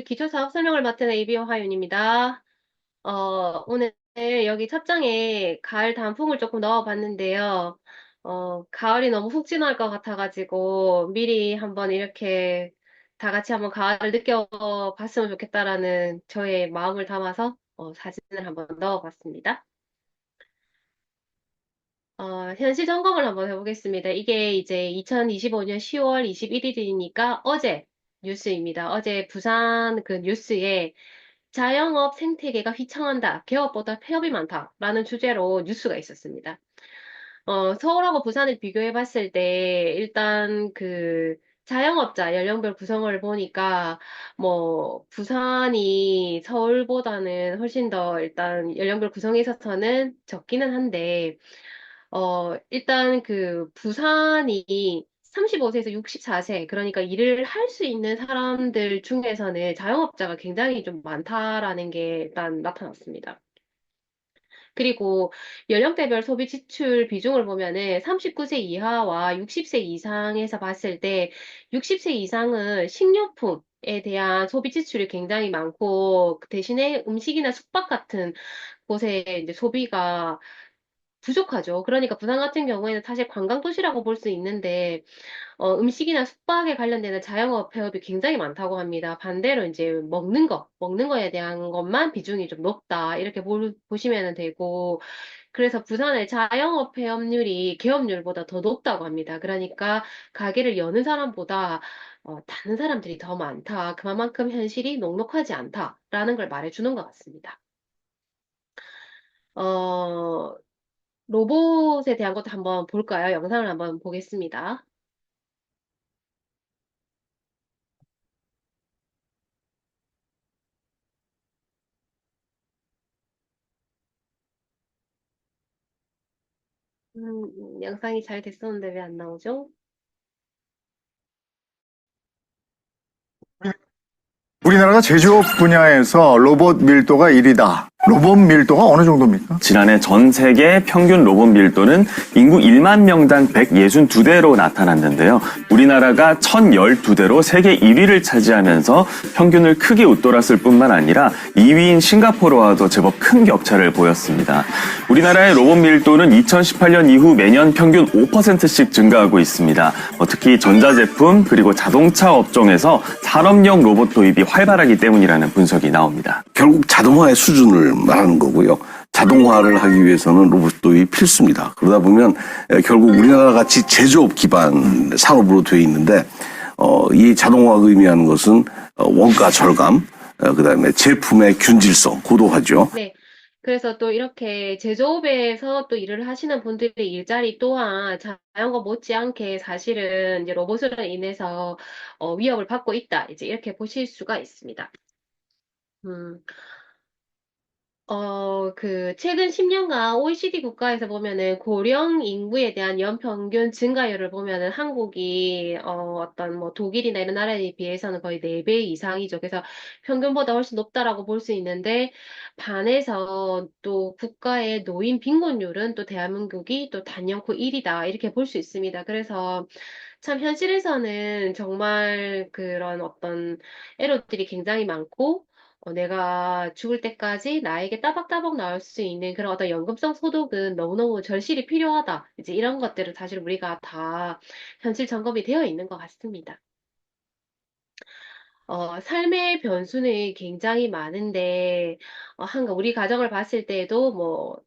기초사업 설명을 맡은 ABO 하윤입니다. 오늘 여기 첫 장에 가을 단풍을 조금 넣어봤는데요. 가을이 너무 훅 지나갈 것 같아가지고 미리 한번 이렇게 다 같이 한번 가을을 느껴봤으면 좋겠다라는 저의 마음을 담아서 사진을 한번 넣어봤습니다. 현실 점검을 한번 해보겠습니다. 이게 이제 2025년 10월 21일이니까 어제 뉴스입니다. 어제 부산 그 뉴스에 자영업 생태계가 휘청한다. 개업보다 폐업이 많다라는 주제로 뉴스가 있었습니다. 서울하고 부산을 비교해 봤을 때 일단 그 자영업자 연령별 구성을 보니까 뭐 부산이 서울보다는 훨씬 더 일단 연령별 구성에 있어서는 적기는 한데 일단 그 부산이 35세에서 64세, 그러니까 일을 할 수 있는 사람들 중에서는 자영업자가 굉장히 좀 많다라는 게 일단 나타났습니다. 그리고 연령대별 소비 지출 비중을 보면은 39세 이하와 60세 이상에서 봤을 때 60세 이상은 식료품에 대한 소비 지출이 굉장히 많고 그 대신에 음식이나 숙박 같은 곳에 이제 소비가 부족하죠. 그러니까 부산 같은 경우에는 사실 관광도시라고 볼 수 있는데, 음식이나 숙박에 관련되는 자영업 폐업이 굉장히 많다고 합니다. 반대로 이제 먹는 거에 대한 것만 비중이 좀 높다. 이렇게 보시면 되고, 그래서 부산의 자영업 폐업률이 개업률보다 더 높다고 합니다. 그러니까 가게를 여는 사람보다 닫는 사람들이 더 많다. 그만큼 현실이 녹록하지 않다라는 걸 말해주는 것 같습니다. 어, 로봇에 대한 것도 한번 볼까요? 영상을 한번 보겠습니다. 영상이 잘 됐었는데 왜 안 나오죠? 우리나라가 제조업 분야에서 로봇 밀도가 1위다. 로봇 밀도가 어느 정도입니까? 지난해 전 세계 평균 로봇 밀도는 인구 1만 명당 162대로 나타났는데요. 우리나라가 1012대로 세계 1위를 차지하면서 평균을 크게 웃돌았을 뿐만 아니라 2위인 싱가포르와도 제법 큰 격차를 보였습니다. 우리나라의 로봇 밀도는 2018년 이후 매년 평균 5%씩 증가하고 있습니다. 특히 전자제품 그리고 자동차 업종에서 산업용 로봇 도입이 활발하기 때문이라는 분석이 나옵니다. 결국 자동화의 수준을 말하는 거고요. 자동화를 하기 위해서는 로봇 도입이 필수입니다. 그러다 보면 결국 우리나라 같이 제조업 기반 산업으로 되어 있는데 이 자동화가 의미하는 것은 원가 절감, 그다음에 제품의 균질성 고도화죠. 네. 그래서 또 이렇게 제조업에서 또 일을 하시는 분들의 일자리 또한 자영업 못지않게 사실은 이제 로봇으로 인해서 위협을 받고 있다. 이제 이렇게 보실 수가 있습니다. 음. 최근 10년간 OECD 국가에서 보면은 고령 인구에 대한 연평균 증가율을 보면은 한국이, 어떤 뭐 독일이나 이런 나라에 비해서는 거의 4배 이상이죠. 그래서 평균보다 훨씬 높다라고 볼 수 있는데, 반해서 또 국가의 노인 빈곤율은 또 대한민국이 또 단연코 1위다. 이렇게 볼 수 있습니다. 그래서 참 현실에서는 정말 그런 어떤 애로들이 굉장히 많고, 내가 죽을 때까지 나에게 따박따박 나올 수 있는 그런 어떤 연금성 소득은 너무너무 절실히 필요하다. 이제 이런 것들은 사실 우리가 다 현실 점검이 되어 있는 것 같습니다. 삶의 변수는 굉장히 많은데, 우리 가정을 봤을 때에도 뭐,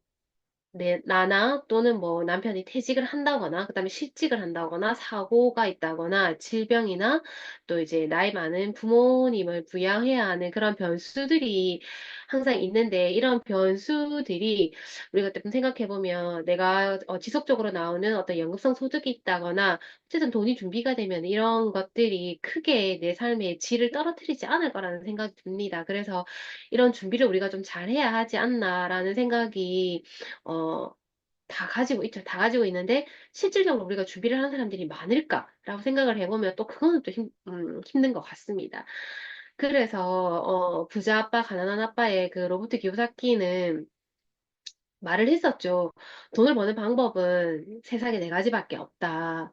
나나 또는 뭐 남편이 퇴직을 한다거나, 그다음에 실직을 한다거나, 사고가 있다거나, 질병이나 또 이제 나이 많은 부모님을 부양해야 하는 그런 변수들이 항상 있는데, 이런 변수들이 우리가 조금 생각해 보면 내가 지속적으로 나오는 어떤 연금성 소득이 있다거나, 어쨌든 돈이 준비가 되면 이런 것들이 크게 내 삶의 질을 떨어뜨리지 않을 거라는 생각이 듭니다. 그래서 이런 준비를 우리가 좀 잘해야 하지 않나라는 생각이 다 가지고 있죠. 다 가지고 있는데, 실질적으로 우리가 준비를 하는 사람들이 많을까라고 생각을 해보면 또 그거는 또 힘든 것 같습니다. 그래서, 부자 아빠, 가난한 아빠의 그 로버트 기요사키는 말을 했었죠. 돈을 버는 방법은 세상에 네 가지밖에 없다.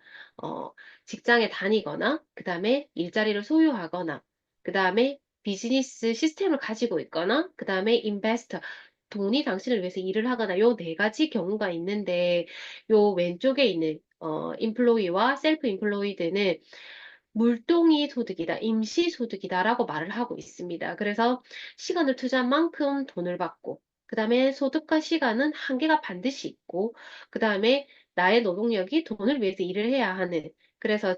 직장에 다니거나, 그 다음에 일자리를 소유하거나, 그 다음에 비즈니스 시스템을 가지고 있거나, 그 다음에 인베스터, 돈이 당신을 위해서 일을 하거나, 요 네 가지 경우가 있는데, 요 왼쪽에 있는, 인플로이와 셀프 인플로이드는 물동이 소득이다, 임시 소득이다라고 말을 하고 있습니다. 그래서 시간을 투자한 만큼 돈을 받고, 그 다음에 소득과 시간은 한계가 반드시 있고, 그 다음에 나의 노동력이 돈을 위해서 일을 해야 하는, 그래서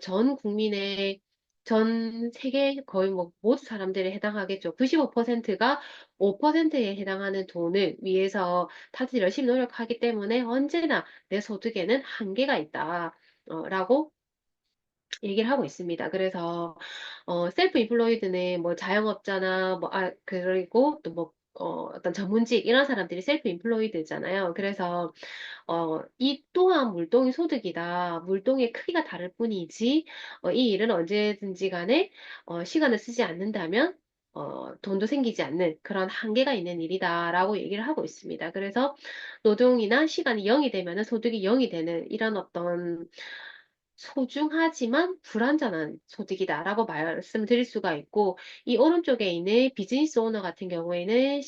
전 세계 거의 뭐 모든 사람들에 해당하겠죠. 95%가 5%에 해당하는 돈을 위해서 다들 열심히 노력하기 때문에 언제나 내 소득에는 한계가 있다. 라고 얘기를 하고 있습니다. 그래서 셀프 인플로이드는 뭐 자영업자나 그리고 또 뭐 어떤 전문직 이런 사람들이 셀프 인플로이드잖아요. 그래서 이 또한 물동이 소득이다. 물동의 크기가 다를 뿐이지 이 일은 언제든지 간에 시간을 쓰지 않는다면 돈도 생기지 않는 그런 한계가 있는 일이다라고 얘기를 하고 있습니다. 그래서 노동이나 시간이 0이 되면은 소득이 0이 되는 이런 어떤 소중하지만 불완전한 소득이다라고 말씀드릴 수가 있고, 이 오른쪽에 있는 비즈니스 오너 같은 경우에는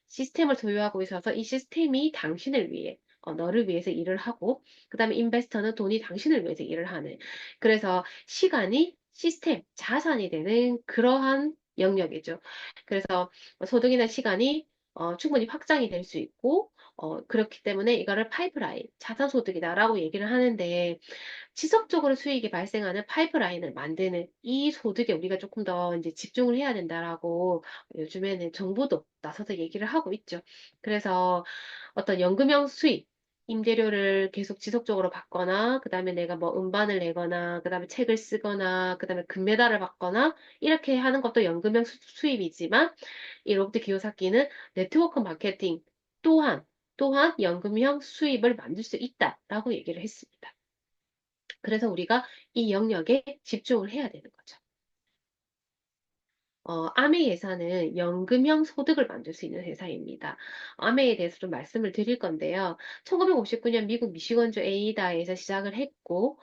시스템을 소유하고 있어서 이 시스템이 당신을 위해, 너를 위해서 일을 하고, 그 다음에 인베스터는 돈이 당신을 위해서 일을 하는. 그래서 시간이 시스템, 자산이 되는 그러한 영역이죠. 그래서 소득이나 시간이 충분히 확장이 될 수 있고, 그렇기 때문에 이거를 파이프라인, 자산소득이다라고 얘기를 하는데, 지속적으로 수익이 발생하는 파이프라인을 만드는 이 소득에 우리가 조금 더 이제 집중을 해야 된다라고 요즘에는 정부도 나서서 얘기를 하고 있죠. 그래서 어떤 연금형 수익, 임대료를 계속 지속적으로 받거나, 그 다음에 내가 뭐 음반을 내거나, 그 다음에 책을 쓰거나, 그 다음에 금메달을 받거나, 이렇게 하는 것도 연금형 수입이지만, 이 로봇 기요사키는 네트워크 마케팅 또한 연금형 수입을 만들 수 있다라고 얘기를 했습니다. 그래서 우리가 이 영역에 집중을 해야 되는 거죠. 아메 예산은 연금형 소득을 만들 수 있는 회사입니다. 아메에 대해서 좀 말씀을 드릴 건데요. 1959년 미국 미시건주 에이다에서 시작을 했고,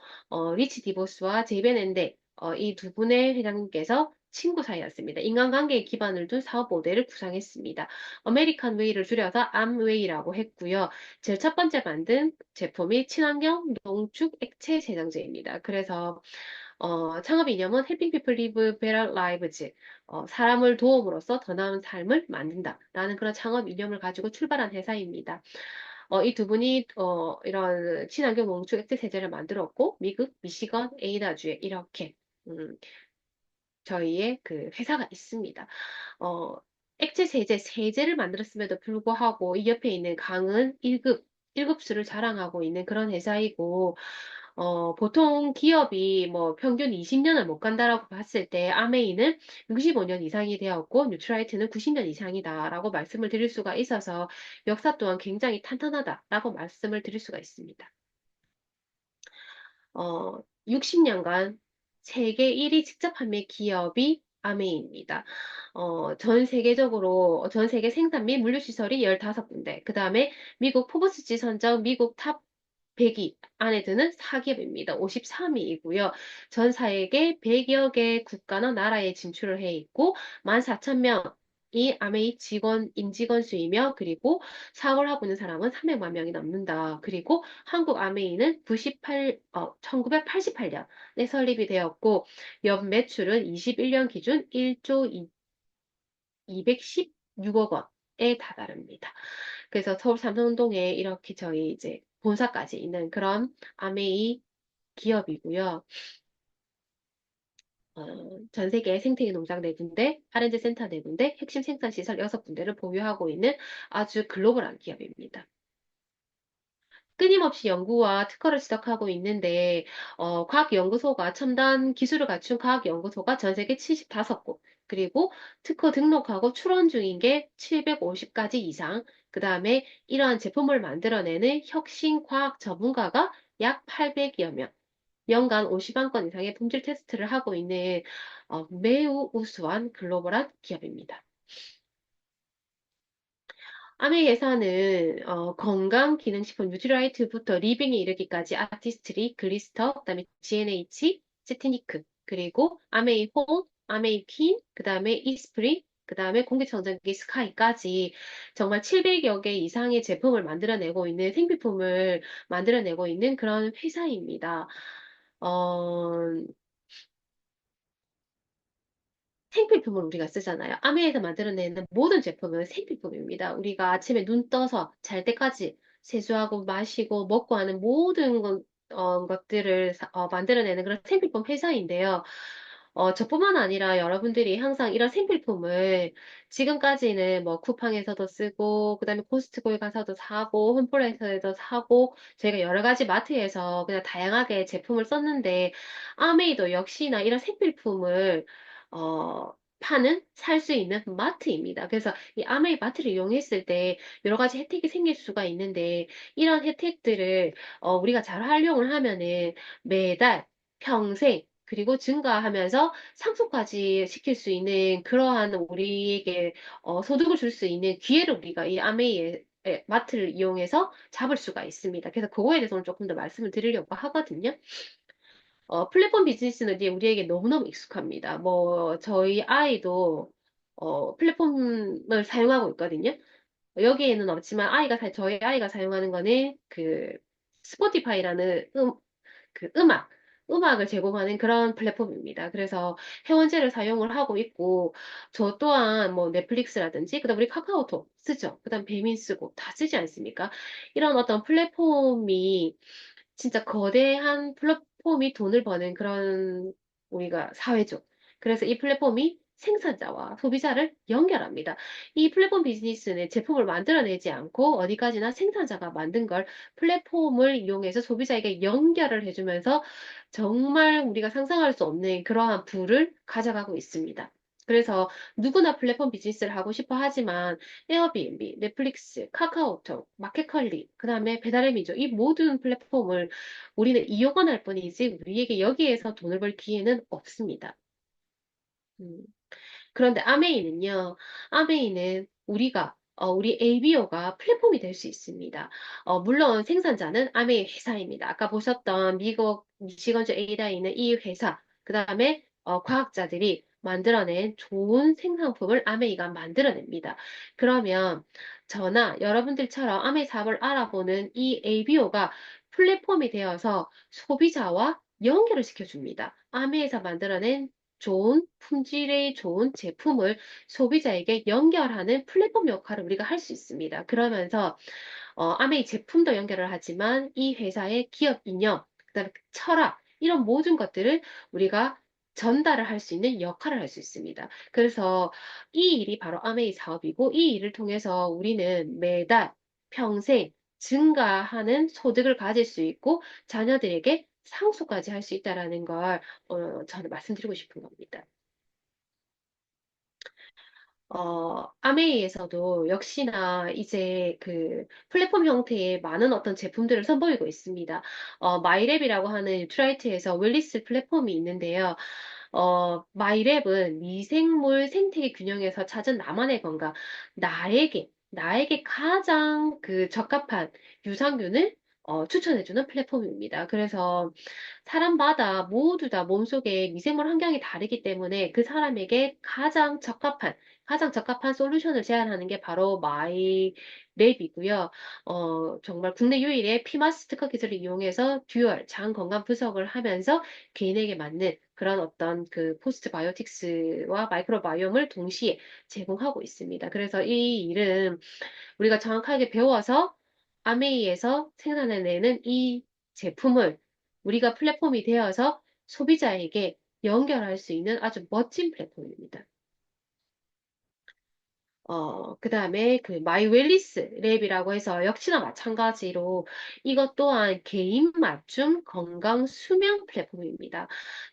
리치 디보스와 제이벤 앤데, 이 두 분의 회장님께서 친구 사이였습니다. 인간관계에 기반을 둔 사업 모델을 구상했습니다. 아메리칸 웨이를 줄여서 암웨이라고 했고요. 제일 첫 번째 만든 제품이 친환경 농축 액체 제장제입니다. 그래서 창업 이념은 Helping People Live Better Lives, 사람을 도움으로써 더 나은 삶을 만든다라는 그런 창업 이념을 가지고 출발한 회사입니다. 이 두 분이 이런 친환경 농축 액체 세제를 만들었고 미국 미시건 에이다주에 이렇게 음, 저희의 그 회사가 있습니다. 어, 액체 세제를 만들었음에도 불구하고 이 옆에 있는 강은 1급수를 자랑하고 있는 그런 회사이고, 보통 기업이 뭐 평균 20년을 못 간다라고 봤을 때 아메이는 65년 이상이 되었고 뉴트라이트는 90년 이상이다라고 말씀을 드릴 수가 있어서 역사 또한 굉장히 탄탄하다라고 말씀을 드릴 수가 있습니다. 60년간 세계 1위 직접 판매 기업이 아메이입니다. 전 세계 생산 및 물류시설이 15군데, 그 다음에 미국 포브스지 선정 미국 탑 100위 안에 드는 4기업입니다. 53위이고요. 전 세계 100여 개 국가나 나라에 진출을 해 있고 14,000명이 아메이 임직원 수이며 그리고 사업을 하고 있는 사람은 300만 명이 넘는다. 그리고 한국 아메이는 1988년에 설립이 되었고 연 매출은 21년 기준 1조 216억 원에 다다릅니다. 그래서 서울 삼성동에 이렇게 저희 이제 본사까지 있는 그런 아메이 기업이고요. 전 세계 생태계 농장 4군데, R&D 센터 4군데, 핵심 생산 시설 6군데를 보유하고 있는 아주 글로벌한 기업입니다. 끊임없이 연구와 특허를 지속하고 있는데, 과학연구소가 첨단 기술을 갖춘 과학연구소가 전 세계 75곳, 그리고 특허 등록하고 출원 중인 게 750가지 이상, 그 다음에 이러한 제품을 만들어내는 혁신 과학 전문가가 약 800여 명, 연간 50만 건 이상의 품질 테스트를 하고 있는 매우 우수한 글로벌한 기업입니다. 아메 예사는 건강기능식품 뉴트라이트부터 리빙에 이르기까지 아티스트리, 글리스터, 그다음에 GNH, 제티니크, 그리고 아메이 홈, 아메이퀸, 그 다음에 이스프리, 그 다음에 공기청정기 스카이까지 정말 700여 개 이상의 제품을 만들어내고 있는 생필품을 만들어내고 있는 그런 회사입니다. 어, 생필품을 우리가 쓰잖아요. 아메에서 만들어내는 모든 제품은 생필품입니다. 우리가 아침에 눈 떠서 잘 때까지 세수하고 마시고 먹고 하는 모든 것들을 만들어내는 그런 생필품 회사인데요. 저뿐만 아니라 여러분들이 항상 이런 생필품을 지금까지는 뭐 쿠팡에서도 쓰고, 그다음에 코스트코에 가서도 사고, 홈플에서도 사고, 저희가 여러 가지 마트에서 그냥 다양하게 제품을 썼는데, 아메이도 역시나 이런 생필품을 파는, 살 수 있는 마트입니다. 그래서 이 아메이 마트를 이용했을 때 여러 가지 혜택이 생길 수가 있는데, 이런 혜택들을 우리가 잘 활용을 하면은 매달, 평생, 그리고 증가하면서 상속까지 시킬 수 있는 그러한 우리에게 소득을 줄 수 있는 기회를 우리가 이 아메이의 마트를 이용해서 잡을 수가 있습니다. 그래서 그거에 대해서는 조금 더 말씀을 드리려고 하거든요. 플랫폼 비즈니스는 이제 우리에게 너무너무 익숙합니다. 뭐, 저희 아이도, 플랫폼을 사용하고 있거든요. 여기에는 없지만 저희 아이가 사용하는 거는 스포티파이라는 그 음악을 제공하는 그런 플랫폼입니다. 그래서 회원제를 사용을 하고 있고, 저 또한 뭐 넷플릭스라든지, 그다음 우리 카카오톡 쓰죠. 그다음 배민 쓰고 다 쓰지 않습니까? 이런 어떤 플랫폼이 진짜 거대한 플랫폼이 돈을 버는 그런 우리가 사회죠. 그래서 이 플랫폼이 생산자와 소비자를 연결합니다. 이 플랫폼 비즈니스는 제품을 만들어내지 않고 어디까지나 생산자가 만든 걸 플랫폼을 이용해서 소비자에게 연결을 해주면서 정말 우리가 상상할 수 없는 그러한 부를 가져가고 있습니다. 그래서 누구나 플랫폼 비즈니스를 하고 싶어 하지만 에어비앤비, 넷플릭스, 카카오톡, 마켓컬리, 그 다음에 배달의 민족 이 모든 플랫폼을 우리는 이용만 할 뿐이지 우리에게 여기에서 돈을 벌 기회는 없습니다. 음. 그런데 아메이는 우리 ABO가 플랫폼이 될 수 있습니다. 물론 생산자는 아메이 회사입니다. 아까 보셨던 미국 미시건주 A다에 있는 이 회사, 그 다음에 과학자들이 만들어낸 좋은 생산품을 아메이가 만들어냅니다. 그러면 저나 여러분들처럼 아메이 사업을 알아보는 이 ABO가 플랫폼이 되어서 소비자와 연결을 시켜줍니다. 아메이에서 만들어낸 좋은 품질의 좋은 제품을 소비자에게 연결하는 플랫폼 역할을 우리가 할 수 있습니다. 그러면서 아메이 제품도 연결을 하지만 이 회사의 기업 이념, 그다음에 철학 이런 모든 것들을 우리가 전달을 할 수 있는 역할을 할 수 있습니다. 그래서 이 일이 바로 아메이 사업이고 이 일을 통해서 우리는 매달 평생 증가하는 소득을 가질 수 있고 자녀들에게 상속까지 할 수 있다라는 걸 저는 말씀드리고 싶은 겁니다. 아메이에서도 역시나 이제 그 플랫폼 형태의 많은 어떤 제품들을 선보이고 있습니다. 마이랩이라고 하는 뉴트라이트에서 웰리스 플랫폼이 있는데요. 마이랩은 미생물 생태계 균형에서 찾은 나만의 건강, 나에게 가장 그 적합한 유산균을 추천해주는 플랫폼입니다. 그래서 사람마다 모두 다 몸속에 미생물 환경이 다르기 때문에 그 사람에게 가장 적합한 솔루션을 제안하는 게 바로 마이랩이고요. 정말 국내 유일의 피마스 특허 기술을 이용해서 듀얼 장 건강 분석을 하면서 개인에게 맞는 그런 어떤 그 포스트 바이오틱스와 마이크로바이옴을 동시에 제공하고 있습니다. 그래서 이 일은 우리가 정확하게 배워서 아메이에서 생산해내는 이 제품을 우리가 플랫폼이 되어서 소비자에게 연결할 수 있는 아주 멋진 플랫폼입니다. 그 다음에 그 마이웰리스 랩이라고 해서 역시나 마찬가지로 이것 또한 개인 맞춤 건강 수면 플랫폼입니다.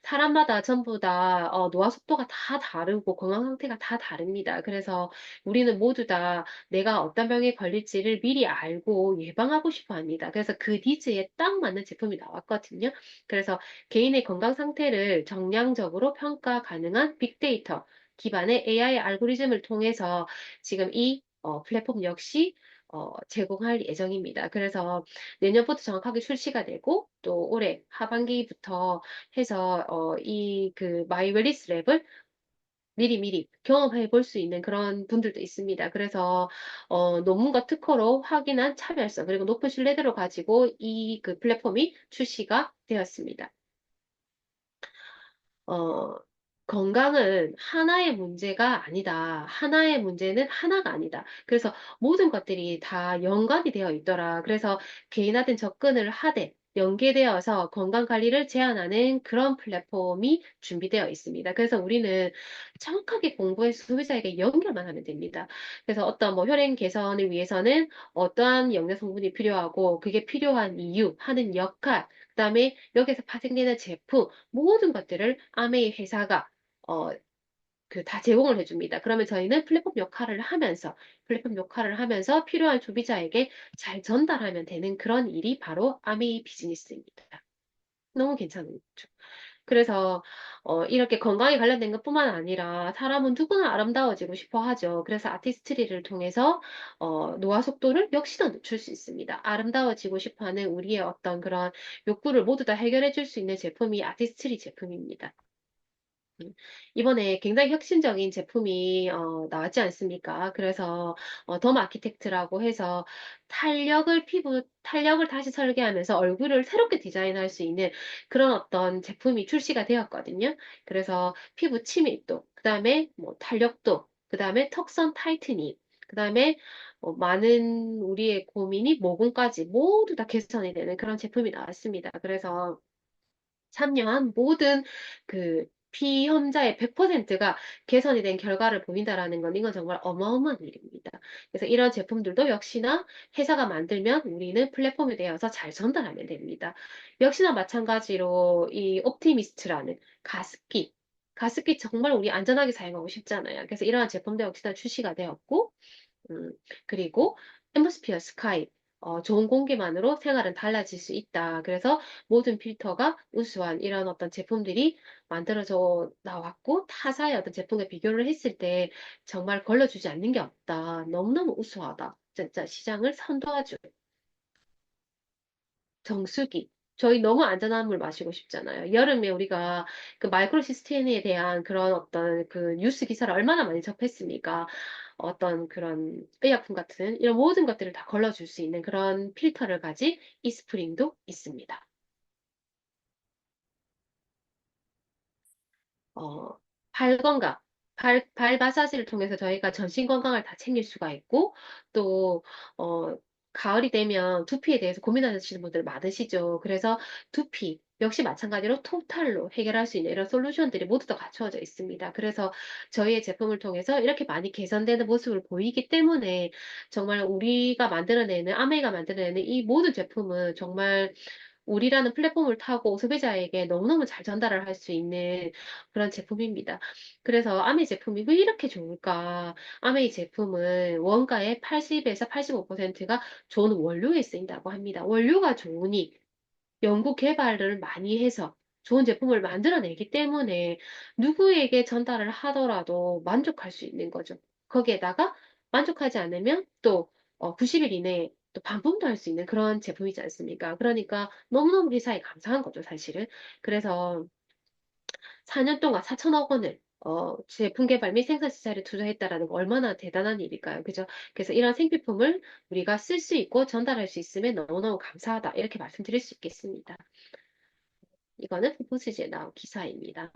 사람마다 전부 다 노화 속도가 다 다르고 건강 상태가 다 다릅니다. 그래서 우리는 모두 다 내가 어떤 병에 걸릴지를 미리 알고 예방하고 싶어 합니다. 그래서 그 니즈에 딱 맞는 제품이 나왔거든요. 그래서 개인의 건강 상태를 정량적으로 평가 가능한 빅데이터 기반의 AI 알고리즘을 통해서 지금 이 플랫폼 역시 제공할 예정입니다. 그래서 내년부터 정확하게 출시가 되고 또 올해 하반기부터 해서 이 그 마이 웰리스 랩을 미리미리 경험해 볼 수 있는 그런 분들도 있습니다. 그래서 논문과 특허로 확인한 차별성 그리고 높은 신뢰도를 가지고 이 그 플랫폼이 출시가 되었습니다. 어, 건강은 하나의 문제가 아니다. 하나의 문제는 하나가 아니다. 그래서 모든 것들이 다 연관이 되어 있더라. 그래서 개인화된 접근을 하되 연계되어서 건강 관리를 제한하는 그런 플랫폼이 준비되어 있습니다. 그래서 우리는 정확하게 공부해서 소비자에게 연결만 하면 됩니다. 그래서 어떤 뭐 혈행 개선을 위해서는 어떠한 영양 성분이 필요하고 그게 필요한 이유, 하는 역할, 그다음에 여기서 파생되는 제품 모든 것들을 아메이 회사가 어, 다 제공을 해줍니다. 그러면 저희는 플랫폼 역할을 하면서 필요한 소비자에게 잘 전달하면 되는 그런 일이 바로 아메이 비즈니스입니다. 너무 괜찮죠. 그래서 이렇게 건강에 관련된 것뿐만 아니라 사람은 누구나 아름다워지고 싶어 하죠. 그래서 아티스트리를 통해서 노화 속도를 역시나 늦출 수 있습니다. 아름다워지고 싶어 하는 우리의 어떤 그런 욕구를 모두 다 해결해 줄 수 있는 제품이 아티스트리 제품입니다. 음, 이번에 굉장히 혁신적인 제품이 나왔지 않습니까? 그래서 덤 아키텍트라고 해서 탄력을 다시 설계하면서 얼굴을 새롭게 디자인할 수 있는 그런 어떤 제품이 출시가 되었거든요. 그래서 피부 치밀도, 그 다음에 뭐 탄력도, 그 다음에 턱선 타이트닝, 그 다음에 많은 우리의 고민이 모공까지 모두 다 개선이 되는 그런 제품이 나왔습니다. 그래서 참여한 모든 피험자의 100%가 개선이 된 결과를 보인다라는 건 이건 정말 어마어마한 일입니다. 그래서 이런 제품들도 역시나 회사가 만들면 우리는 플랫폼이 되어서 잘 전달하면 됩니다. 역시나 마찬가지로 이 옵티미스트라는 가습기 정말 우리 안전하게 사용하고 싶잖아요. 그래서 이러한 제품도 역시나 출시가 되었고, 음, 그리고 앰버스피어 스카이, 좋은 공기만으로 생활은 달라질 수 있다. 그래서 모든 필터가 우수한 이런 어떤 제품들이 만들어져 나왔고, 타사의 어떤 제품과 비교를 했을 때 정말 걸러주지 않는 게 없다. 너무너무 우수하다. 진짜 시장을 선도하죠. 정수기. 저희 너무 안전한 물 마시고 싶잖아요. 여름에 우리가 그 마이크로시스템에 대한 그런 어떤 그 뉴스 기사를 얼마나 많이 접했습니까? 어떤 그런 의약품 같은 이런 모든 것들을 다 걸러줄 수 있는 그런 필터를 가진 이스프링도 있습니다. 어, 발 건강, 발 마사지를 통해서 저희가 전신 건강을 다 챙길 수가 있고, 또, 가을이 되면 두피에 대해서 고민하시는 분들 많으시죠. 그래서 두피, 역시 마찬가지로 토탈로 해결할 수 있는 이런 솔루션들이 모두 다 갖추어져 있습니다. 그래서 저희의 제품을 통해서 이렇게 많이 개선되는 모습을 보이기 때문에 정말 우리가 만들어내는, 아메이가 만들어내는 이 모든 제품은 정말 우리라는 플랫폼을 타고 소비자에게 너무너무 잘 전달을 할 수 있는 그런 제품입니다. 그래서 아메이 제품이 왜 이렇게 좋을까? 아메이 제품은 원가의 80에서 85%가 좋은 원료에 쓰인다고 합니다. 원료가 좋으니 연구 개발을 많이 해서 좋은 제품을 만들어내기 때문에 누구에게 전달을 하더라도 만족할 수 있는 거죠. 거기에다가 만족하지 않으면 또 90일 이내에 또 반품도 할 수 있는 그런 제품이지 않습니까? 그러니까 너무너무 회사에 감사한 거죠, 사실은. 그래서 4년 동안 4천억 원을 제품 개발 및 생산 시설에 투자했다라는 거 얼마나 대단한 일일까요? 그죠? 그래서 이런 생필품을 우리가 쓸 수 있고 전달할 수 있으면 너무너무 감사하다. 이렇게 말씀드릴 수 있겠습니다. 이거는 포스지에 나온 기사입니다.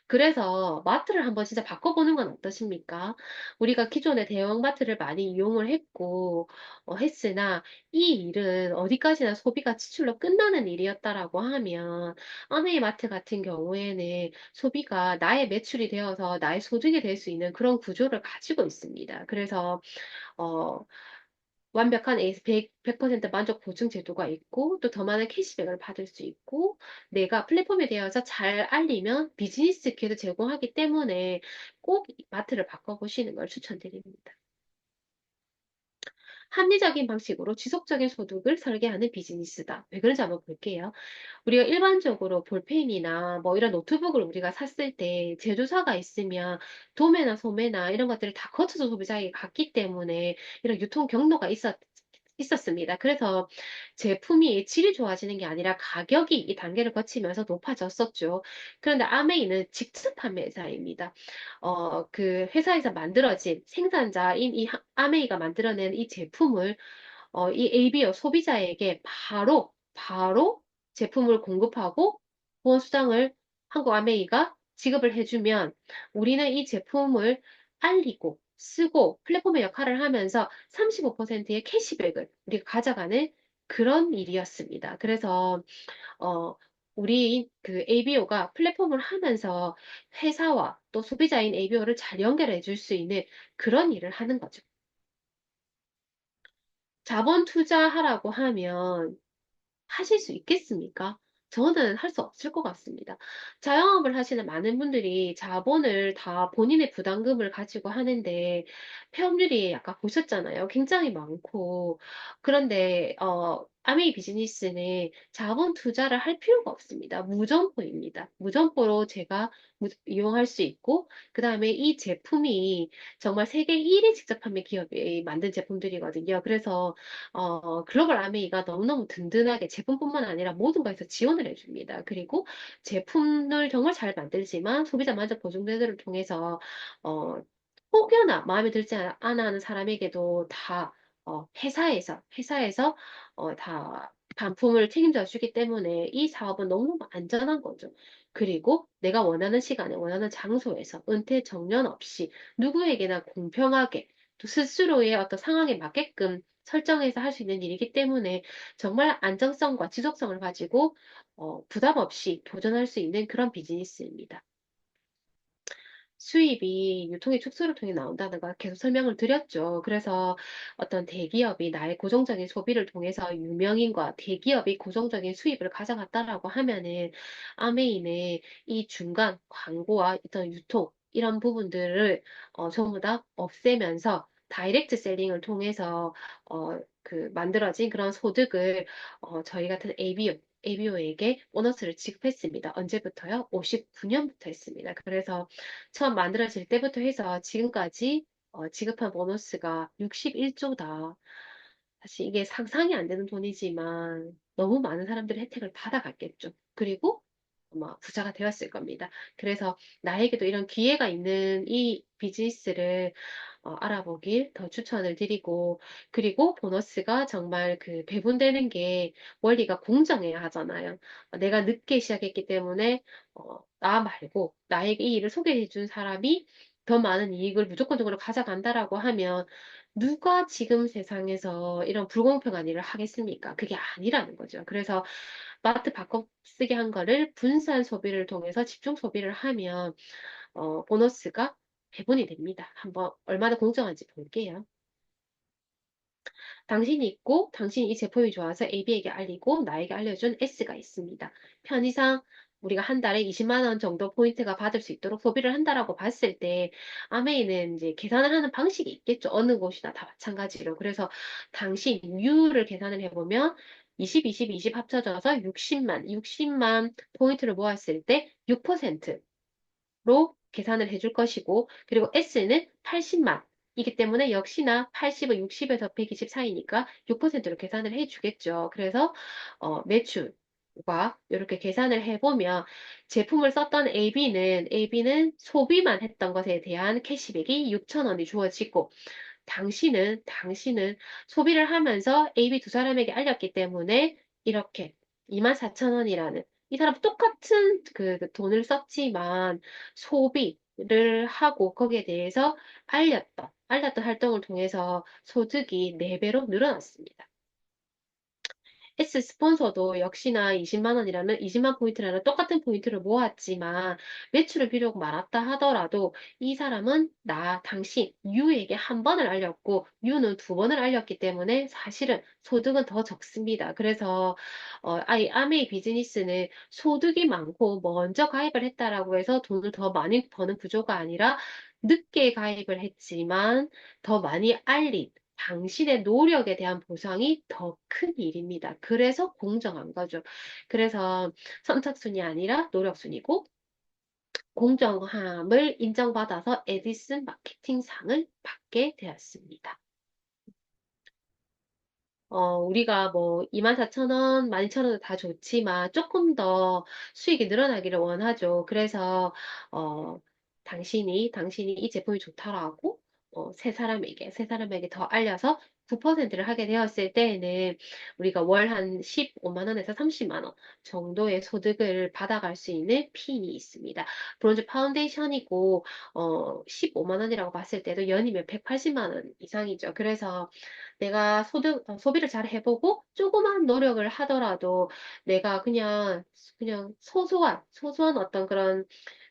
그래서 마트를 한번 진짜 바꿔보는 건 어떠십니까? 우리가 기존의 대형마트를 많이 이용을 했고, 했으나 이 일은 어디까지나 소비가 지출로 끝나는 일이었다라고 하면, 아메이 마트 같은 경우에는 소비가 나의 매출이 되어서 나의 소득이 될 수 있는 그런 구조를 가지고 있습니다. 그래서, 어, 완벽한 에이스 100% 만족 보증 제도가 있고 또 더 많은 캐시백을 받을 수 있고 내가 플랫폼에 대해서 잘 알리면 비즈니스 기회도 제공하기 때문에 꼭 마트를 바꿔보시는 걸 추천드립니다. 합리적인 방식으로 지속적인 소득을 설계하는 비즈니스다. 왜 그런지 한번 볼게요. 우리가 일반적으로 볼펜이나 뭐 이런 노트북을 우리가 샀을 때 제조사가 있으면 도매나 소매나 이런 것들을 다 거쳐서 소비자에게 갔기 때문에 이런 유통 경로가 있었 있었습니다. 그래서 제품이 질이 좋아지는 게 아니라 가격이 이 단계를 거치면서 높아졌었죠. 그런데 아메이는 직접 판매사입니다. 그 회사에서 만들어진 생산자인 이 아메이가 만들어낸 이 제품을 이 ABO 소비자에게 바로 제품을 공급하고 보온 수당을 한국 아메이가 지급을 해주면 우리는 이 제품을 알리고 쓰고 플랫폼의 역할을 하면서 35%의 캐시백을 우리가 가져가는 그런 일이었습니다. 그래서 어, 우리 그 ABO가 플랫폼을 하면서 회사와 또 소비자인 ABO를 잘 연결해 줄 수 있는 그런 일을 하는 거죠. 자본 투자하라고 하면 하실 수 있겠습니까? 저는 할 수 없을 것 같습니다. 자영업을 하시는 많은 분들이 자본을 다 본인의 부담금을 가지고 하는데 폐업률이 아까 보셨잖아요. 굉장히 많고. 그런데 아메이 비즈니스는 자본 투자를 할 필요가 없습니다. 무점포입니다. 무점포로 제가 이용할 수 있고 그다음에 이 제품이 정말 세계 1위 직접 판매 기업이 만든 제품들이거든요. 그래서 글로벌 아메이가 너무너무 든든하게 제품뿐만 아니라 모든 거에서 지원을 해줍니다. 그리고 제품을 정말 잘 만들지만 소비자 만족 보증제도를 통해서, 혹여나 마음에 들지 않아 하는 사람에게도 다, 회사에서, 다 반품을 책임져 주기 때문에 이 사업은 너무 안전한 거죠. 그리고 내가 원하는 시간에, 원하는 장소에서 은퇴 정년 없이 누구에게나 공평하게 또 스스로의 어떤 상황에 맞게끔 설정해서 할 수 있는 일이기 때문에 정말 안정성과 지속성을 가지고 부담 없이 도전할 수 있는 그런 비즈니스입니다. 수입이 유통의 축소를 통해 나온다는 걸 계속 설명을 드렸죠. 그래서 어떤 대기업이 나의 고정적인 소비를 통해서 유명인과 대기업이 고정적인 수입을 가져갔다라고 하면은 아메이는 이 중간 광고와 어떤 유통 이런 부분들을 전부 다 없애면서 다이렉트 셀링을 통해서 그 만들어진 그런 소득을 저희 같은 ABO에게 보너스를 지급했습니다. 언제부터요? 59년부터 했습니다. 그래서 처음 만들어질 때부터 해서 지금까지 지급한 보너스가 61조다. 사실 이게 상상이 안 되는 돈이지만 너무 많은 사람들이 혜택을 받아갔겠죠. 그리고 아마 부자가 되었을 겁니다. 그래서 나에게도 이런 기회가 있는 이 비즈니스를 알아보길 더 추천을 드리고, 그리고 보너스가 정말 그 배분되는 게 원리가 공정해야 하잖아요. 내가 늦게 시작했기 때문에 나 말고 나에게 이 일을 소개해 준 사람이 더 많은 이익을 무조건적으로 가져간다라고 하면 누가 지금 세상에서 이런 불공평한 일을 하겠습니까? 그게 아니라는 거죠. 그래서 마트 바꿔 쓰기 한 거를 분산 소비를 통해서 집중 소비를 하면 보너스가 배분이 됩니다. 한번 얼마나 공정한지 볼게요. 당신이 있고 당신이 이 제품이 좋아서 AB에게 알리고 나에게 알려준 S가 있습니다. 편의상 우리가 한 달에 20만 원 정도 포인트가 받을 수 있도록 소비를 한다라고 봤을 때 아메이는 이제 계산을 하는 방식이 있겠죠. 어느 곳이나 다 마찬가지로. 그래서 당신 U를 계산을 해보면 20 합쳐져서 60만 포인트를 모았을 때 6%로 계산을 해줄 것이고, 그리고 S는 80만 이기 때문에 역시나 80은 60에서 120 사이니까 6%로 계산을 해주겠죠. 그래서 매출과 이렇게 계산을 해보면 제품을 썼던 AB는 소비만 했던 것에 대한 캐시백이 6,000원이 주어지고 당신은 소비를 하면서 AB 두 사람에게 알렸기 때문에 이렇게 24,000원이라는 이 사람 똑같은 그 돈을 썼지만 소비를 하고 거기에 대해서 알렸던 활동을 통해서 소득이 4배로 늘어났습니다. S 스폰서도 역시나 20만 원이라는 20만 포인트라는 똑같은 포인트를 모았지만 매출을 비록 많았다 하더라도 이 사람은 당신 U에게 한 번을 알렸고 U는 두 번을 알렸기 때문에 사실은 소득은 더 적습니다. 그래서 아메이 비즈니스는 소득이 많고 먼저 가입을 했다라고 해서 돈을 더 많이 버는 구조가 아니라 늦게 가입을 했지만 더 많이 알린 당신의 노력에 대한 보상이 더 큰 일입니다. 그래서 공정한 거죠. 그래서 선착순이 아니라 노력순이고 공정함을 인정받아서 에디슨 마케팅상을 받게 되었습니다. 우리가 뭐 24,000원, 12,000원도 다 좋지만 조금 더 수익이 늘어나기를 원하죠. 그래서, 어, 당신이 이 제품이 좋다라고, 세 사람에게 더 알려서 9%를 하게 되었을 때에는 우리가 월 한 15만 원에서 30만 원 정도의 소득을 받아갈 수 있는 핀이 있습니다. 브론즈 파운데이션이고, 15만 원이라고 봤을 때도 연이면 180만 원 이상이죠. 그래서 내가 소비를 잘 해보고 조그만 노력을 하더라도 내가 그냥 소소한 어떤 그런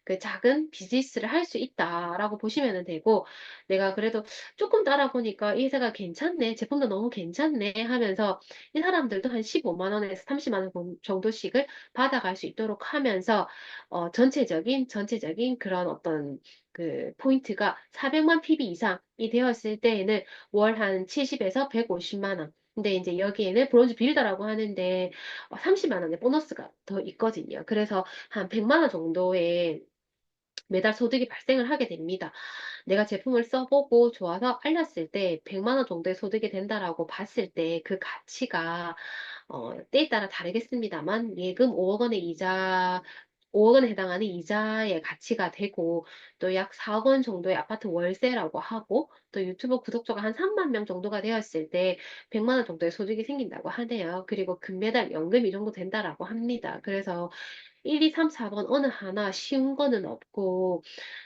그 작은 비즈니스를 할 수 있다라고 보시면 되고, 내가 그래도 조금 따라보니까 이 회사가 괜찮네, 제품도 너무 괜찮네 하면서 이 사람들도 한 15만 원에서 30만 원 정도씩을 받아갈 수 있도록 하면서, 전체적인 그런 어떤 그 포인트가 400만 PB 이상이 되었을 때에는 월 한 70에서 150만 원. 근데 이제 여기에는 브론즈 빌더라고 하는데 30만 원의 보너스가 더 있거든요. 그래서 한 100만 원 정도의 매달 소득이 발생을 하게 됩니다. 내가 제품을 써보고 좋아서 알렸을 때 100만 원 정도의 소득이 된다라고 봤을 때 그 가치가 때에 따라 다르겠습니다만 예금 5억 원의 이자 5억 원에 해당하는 이자의 가치가 되고 또 약 4억 원 정도의 아파트 월세라고 하고 또 유튜브 구독자가 한 3만 명 정도가 되었을 때 100만 원 정도의 소득이 생긴다고 하네요. 그리고 금매달 연금 이 정도 된다라고 합니다. 그래서 1, 2, 3, 4번 어느 하나 쉬운 거는 없고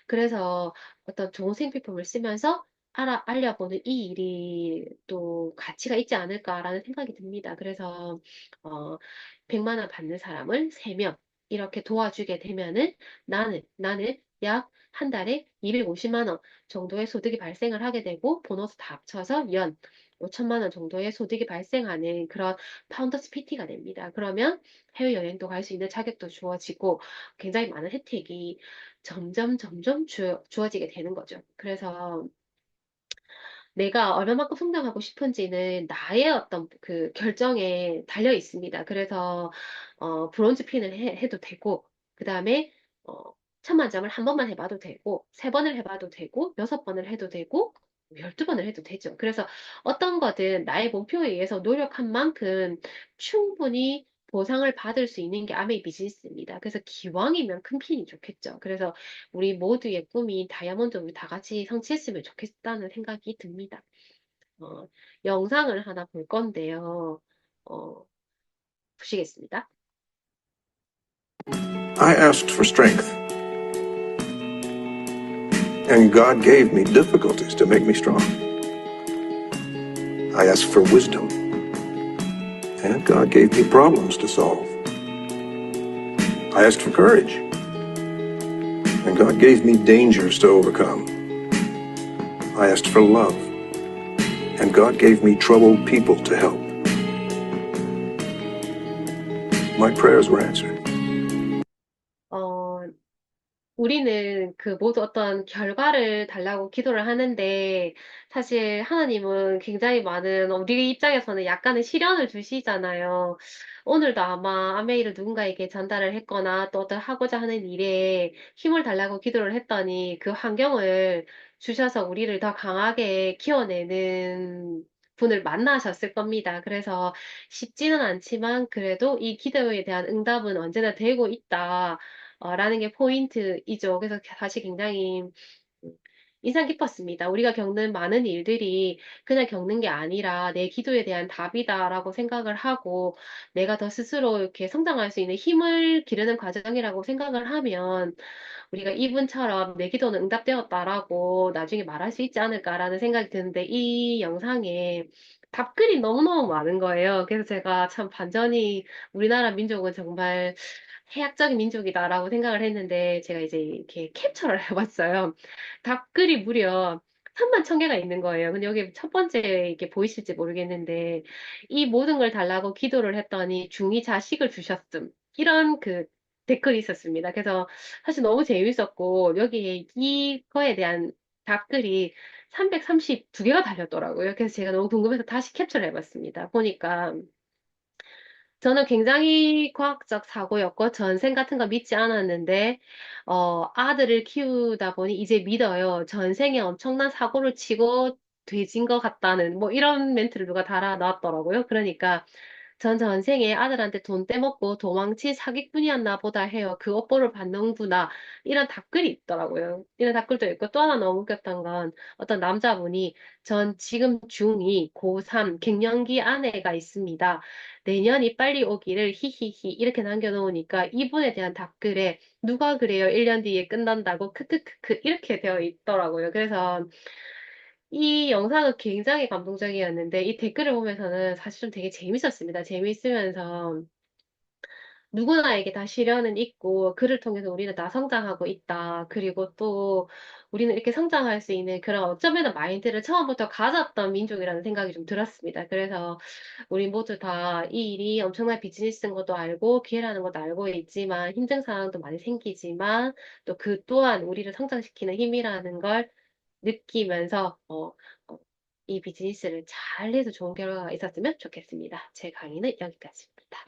그래서 어떤 좋은 생필품을 쓰면서 알려보는 이 일이 또 가치가 있지 않을까라는 생각이 듭니다. 그래서, 어, 100만 원 받는 사람을 3명 이렇게 도와주게 되면은 나는 약 한 달에 250만 원 정도의 소득이 발생을 하게 되고, 보너스 다 합쳐서 연 5천만 원 정도의 소득이 발생하는 그런 파운더스 PT가 됩니다. 그러면 해외여행도 갈 수 있는 자격도 주어지고, 굉장히 많은 혜택이 점점 주어지게 되는 거죠. 그래서 내가 얼마만큼 성장하고 싶은지는 나의 어떤 그 결정에 달려 있습니다. 그래서, 브론즈 핀을 해도 되고, 그 다음에, 어, 천만점을 한 번만 해봐도 되고, 세 번을 해봐도 되고, 여섯 번을 해도 되고, 12번을 해도 되죠. 그래서 어떤 거든 나의 목표에 의해서 노력한 만큼 충분히 보상을 받을 수 있는 게 아메이 비즈니스입니다. 그래서 기왕이면 큰 핀이 좋겠죠. 그래서 우리 모두의 꿈이 다이아몬드 우리 다 같이 성취했으면 좋겠다는 생각이 듭니다. 어, 영상을 하나 볼 건데요. 어, 보시겠습니다. I asked for strength, and God gave me difficulties to make me strong. I asked for wisdom, and God gave me problems to solve. I asked for courage, and God gave me dangers to overcome. I asked for love, and God gave me troubled people to help. My prayers were answered. 어, 우리는 그 모두 어떤 결과를 달라고 기도를 하는데 사실 하나님은 굉장히 많은 우리 입장에서는 약간의 시련을 주시잖아요. 오늘도 아마 아메이를 누군가에게 전달을 했거나 또 어떤 하고자 하는 일에 힘을 달라고 기도를 했더니 그 환경을 주셔서 우리를 더 강하게 키워내는 분을 만나셨을 겁니다. 그래서 쉽지는 않지만 그래도 이 기도에 대한 응답은 언제나 되고 있다. 라는 게 포인트이죠. 그래서 사실 굉장히 음, 인상 깊었습니다. 우리가 겪는 많은 일들이 그냥 겪는 게 아니라 내 기도에 대한 답이다라고 생각을 하고 내가 더 스스로 이렇게 성장할 수 있는 힘을 기르는 과정이라고 생각을 하면 우리가 이분처럼 내 기도는 응답되었다라고 나중에 말할 수 있지 않을까라는 생각이 드는데 이 영상에 답글이 너무너무 많은 거예요. 그래서 제가 참 반전이 우리나라 민족은 정말 해학적인 민족이다라고 생각을 했는데 제가 이제 이렇게 캡처를 해봤어요. 답글이 무려 3만 1천 개가 있는 거예요. 근데 여기 첫 번째 이게 보이실지 모르겠는데 이 모든 걸 달라고 기도를 했더니 중이 자식을 주셨음. 이런 그 댓글이 있었습니다. 그래서 사실 너무 재밌었고 여기에 이거에 대한 답글이 332개가 달렸더라고요. 그래서 제가 너무 궁금해서 다시 캡처를 해봤습니다. 보니까 저는 굉장히 과학적 사고였고 전생 같은 거 믿지 않았는데 아들을 키우다 보니 이제 믿어요. 전생에 엄청난 사고를 치고 돼진 것 같다는 뭐 이런 멘트를 누가 달아 놨더라고요. 그러니까 전 전생에 아들한테 돈 떼먹고 도망친 사기꾼이었나 보다 해요. 그 업보를 받는구나. 이런 답글이 있더라고요. 이런 답글도 있고 또 하나 너무 웃겼던 건 어떤 남자분이 전 지금 중2, 고3, 갱년기 아내가 있습니다. 내년이 빨리 오기를 히히히 이렇게 남겨놓으니까 이분에 대한 답글에 누가 그래요? 1년 뒤에 끝난다고 크크크크 이렇게 되어 있더라고요. 그래서 이 영상은 굉장히 감동적이었는데 이 댓글을 보면서는 사실 좀 되게 재밌었습니다. 재밌으면서 누구나에게 다 시련은 있고 그를 통해서 우리는 다 성장하고 있다. 그리고 또 우리는 이렇게 성장할 수 있는 그런 어쩌면 마인드를 처음부터 가졌던 민족이라는 생각이 좀 들었습니다. 그래서 우리 모두 다 이 일이 엄청난 비즈니스인 것도 알고 기회라는 것도 알고 있지만 힘든 상황도 많이 생기지만 또 그 또한 우리를 성장시키는 힘이라는 걸 느끼면서 이 비즈니스를 잘 해서 좋은 결과가 있었으면 좋겠습니다. 제 강의는 여기까지입니다.